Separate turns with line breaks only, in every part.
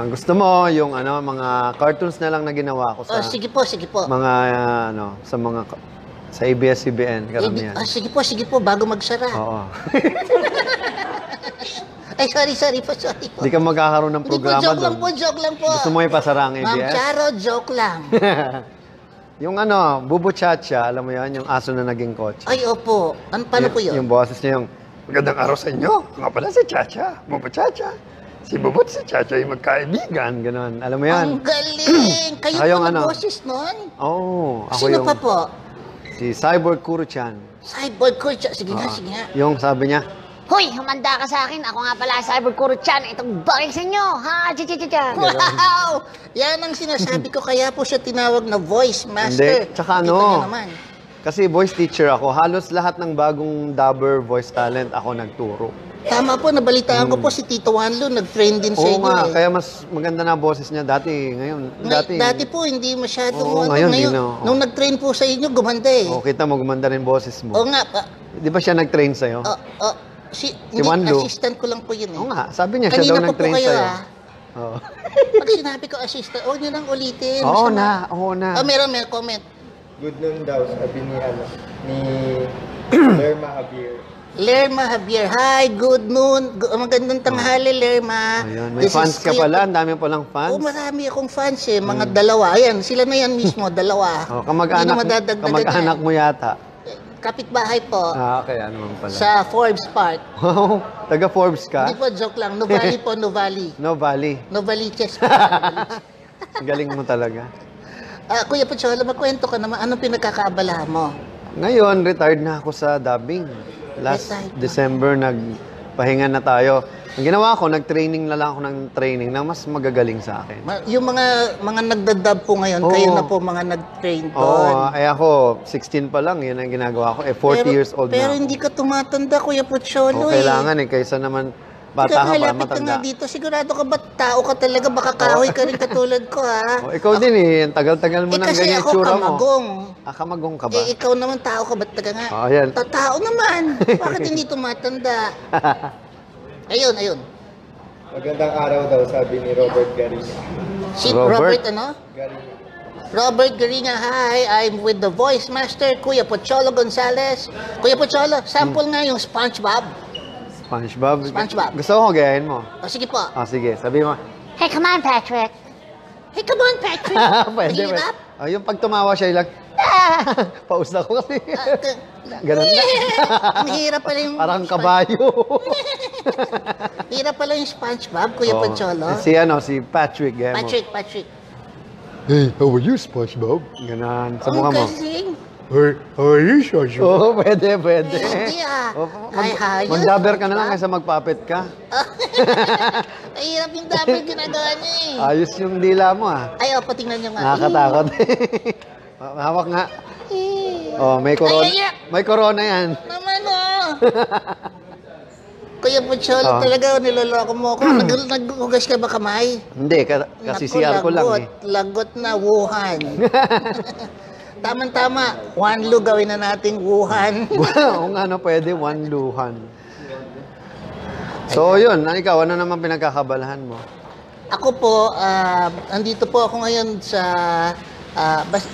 Gusto mo yung ano, mga cartoons na lang na ginawa ko sa
Sige po, sige po.
mga ano, sa ABS-CBN karamihan.
Sige po, bago magsara.
Oo.
Ay, sorry po.
Hindi ka magkakaroon ng
Hindi po,
programa
joke lang po.
Gusto mo ipasara ang
Ma'am
ABS?
Charo, joke lang.
Yung ano, Bubu Chacha, alam mo yan, yung aso na naging kotse.
Ay, opo. Paano po yun?
Yung boses niya yung, magandang araw sa inyo. Nga pala si Chacha, Bubu Chacha. Si Bubu at si Chacha yung magkaibigan, gano'n. Alam mo yan?
Ang galing! Kayo
Yung
po
ano?
boses nun?
Oo. Ako
Sino
yung,
pa po?
si Cyborg Kuro-chan.
Cyborg Coach. Sige nga.
Yung sabi niya,
Hoy, humanda ka sa akin. Ako nga pala, Cyber Kuro-chan. Itong bakit sa inyo. Ha? Cha-cha-cha-cha.
Wow! Yan ang sinasabi ko. Kaya po siya tinawag na voice master.
Hindi. Tsaka
Kita
ano,
niyo naman.
kasi voice teacher ako, halos lahat ng bagong dubber voice talent ako nagturo.
Tama po, nabalitaan ko po si Tito Wanlo. Nag-train din sa
Oo
inyo
nga,
eh.
kaya mas maganda na boses niya dati, ngayon.
Dati po, hindi masyadong...
Oo, ngayon, di na.
Nung nag-train po sa inyo, gumanda eh.
Oh, kita mo, gumanda rin boses mo.
Oo nga.
Di ba siya nag-train sa'yo?
Hindi,
Wanlo.
assistant ko lang po yun eh.
Oo nga, sabi niya, siya
Kanina
daw
pa po
nag-train
kayo
sa'yo.
ah.
Oo.
Pag sinabi ko assistant, huwag niyo nang ulitin.
Oo
Masama.
na, oo na.
Meron comment.
Good noon daw, sabi ni, ni Lerma Javier.
Lerma Javier, hi, good noon. Magandang tanghali, Lerma.
Ayan, may
This
fans
is
ka
Kuya
pala, ang dami palang fans.
Oo, marami akong fans eh. Mga dalawa. Ayan, sila na yan mismo, dalawa.
Oh,
Hindi na madadagdagan
kamag-anak
yan.
mo yata.
Kapitbahay po.
Okay, ano naman pala.
Sa Forbes Park.
Wow, taga Forbes ka?
Hindi po, joke lang. Novali po, Novali.
No Valley.
Novaliches.
Ang galing mo talaga.
Kuya Pachola, magkwento ka naman. Anong pinagkakaabalahan mo?
Ngayon, retired na ako sa dubbing. Last
Retired na.
December, nagpahinga na tayo. Ang ginawa ko, nag-training na lang ako ng training na mas magagaling sa akin.
Yung mga nagdadub po ngayon,
Oo.
kayo na po mga nag-train doon.
Oo, ako, 16 pa lang, yun ang ginagawa ko. 40 years old
pero
na ako.
hindi ka tumatanda, Kuya Pocholo.
Kailangan kaysa naman bata ka pa,
Lapit ka
matanda.
nga dito. Sigurado ka ba tao ka talaga? Baka kahoy ka rin katulad ko, ha?
Ikaw din ang tagal-tagal mo ng
kasi
ganyan
ako
tsura mo.
kamagong.
Kamagong ka ba?
Ikaw naman tao ka, ba't taga nga?
Yan.
Tao naman. Bakit hindi tumatanda? Ayun.
Magandang araw daw, sabi ni Robert Garina.
Si
Robert?
Robert ano?
Garina.
Robert Garina, hi, I'm with the Voice Master, Kuya Pocholo Gonzales. Kuya Pocholo, sample nga yung SpongeBob.
SpongeBob?
SpongeBob.
Gusto ko gayahin mo.
Sige po.
Sige, sabi mo.
Hey, come on, Patrick.
Hey, come on, Patrick.
Pwede.
Mahirap.
Yung pag tumawa siya, lang, paus na ko kasi. Ganun na.
Ang hirap pala yung...
Parang kabayo.
Hirap pala yung SpongeBob, Kuya
Oo.
Pocholo.
Si Patrick. Gayahin mo.
Patrick.
Hey, how are you, SpongeBob? Ganon. Sa mukha mo.
Kasing.
Hey, how are you, SpongeBob? Oo, pwede.
Hindi ah. Ay, hayos.
Mag-dabber ka na lang kaysa magpapit ka.
Ay, hirap yung dabber ginagawa niya eh.
Ayos yung dila mo
Ay, patingnan niyo nga.
Nakakatakot. Hawak nga. May corona.
Ay.
May corona yan.
Naman oh. Kuya Pocholo,
Oo.
talaga niloloko mo ako. Naghugas ka ba kamay?
Hindi, kasi
Naku,
CR ko lang eh.
Lagot na Wuhan. Tama-tama. Wanlo gawin na nating Wuhan.
Oo nga, pwede. One luhan. So, yun. Ikaw, ano naman pinagkakabalahan mo?
Ako po, andito po ako ngayon sa...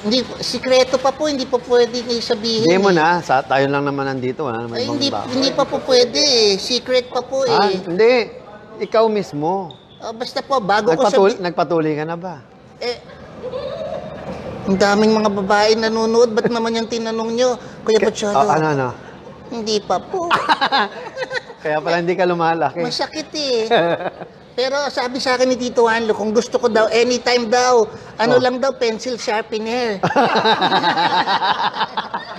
hindi, sikreto pa po, hindi po pwede sabihin.
Hindi mo
eh.
na. Tayo lang naman nandito. Wala naman
Ay,
ibang tao.
hindi pa po pwede eh. Secret pa po eh.
Hindi. Ikaw mismo.
Basta po, bago ko sabihin...
Nagpatuloy ka na ba?
Ang daming mga babae nanonood. Ba't naman yung tinanong nyo? Kuya Pocholo,
Ano?
hindi pa po.
Kaya pala hindi ka lumalaki.
Masakit eh. Pero sabi sa akin ni Tito Wanlo, kung gusto ko daw, anytime daw, lang daw, pencil sharpener.